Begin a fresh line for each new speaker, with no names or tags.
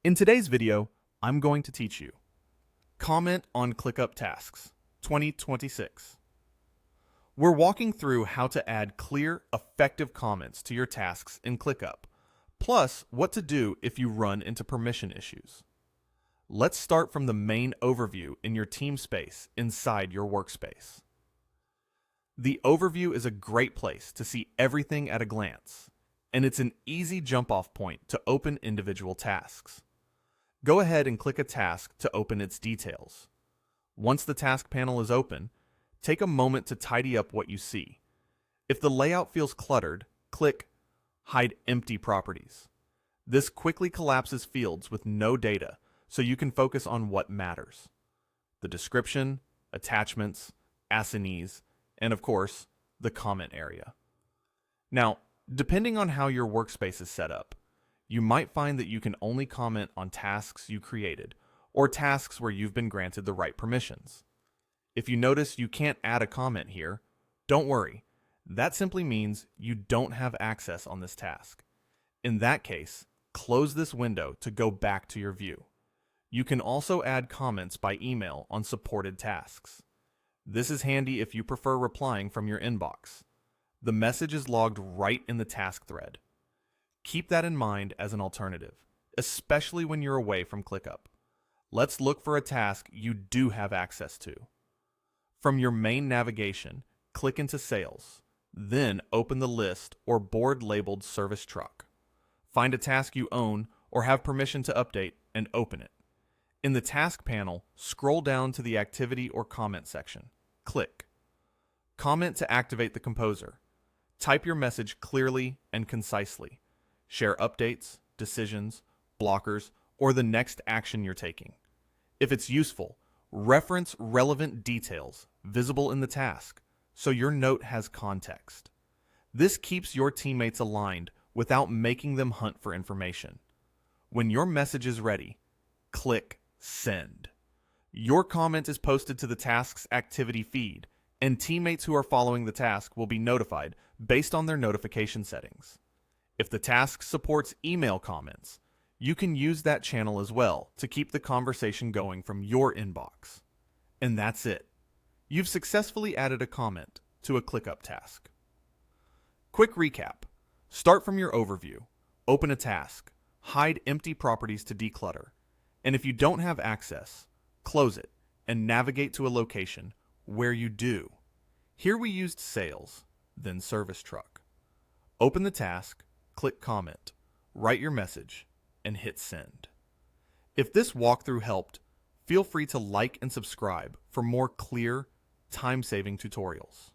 In today's video, I'm going to teach you Comment on ClickUp Tasks 2026. We're walking through how to add clear, effective comments to your tasks in ClickUp, plus what to do if you run into permission issues. Let's start from the main overview in your team space inside your workspace. The overview is a great place to see everything at a glance, and it's an easy jump-off point to open individual tasks. Go ahead and click a task to open its details. Once the task panel is open, take a moment to tidy up what you see. If the layout feels cluttered, click Hide Empty Properties. This quickly collapses fields with no data so you can focus on what matters: the description, attachments, assignees, and of course, the comment area. Now, depending on how your workspace is set up, you might find that you can only comment on tasks you created or tasks where you've been granted the right permissions. If you notice you can't add a comment here, don't worry. That simply means you don't have access on this task. In that case, close this window to go back to your view. You can also add comments by email on supported tasks. This is handy if you prefer replying from your inbox. The message is logged right in the task thread. Keep that in mind as an alternative, especially when you're away from ClickUp. Let's look for a task you do have access to. From your main navigation, click into Sales, then open the list or board labeled Service Truck. Find a task you own or have permission to update and open it. In the task panel, scroll down to the Activity or Comment section. Click Comment to activate the composer. Type your message clearly and concisely. Share updates, decisions, blockers, or the next action you're taking. If it's useful, reference relevant details visible in the task so your note has context. This keeps your teammates aligned without making them hunt for information. When your message is ready, click Send. Your comment is posted to the task's activity feed, and teammates who are following the task will be notified based on their notification settings. If the task supports email comments, you can use that channel as well to keep the conversation going from your inbox. And that's it. You've successfully added a comment to a ClickUp task. Quick recap. Start from your overview, open a task, hide empty properties to declutter, and if you don't have access, close it and navigate to a location where you do. Here we used Sales, then Service Truck. Open the task, click Comment, write your message, and hit Send. If this walkthrough helped, feel free to like and subscribe for more clear, time-saving tutorials.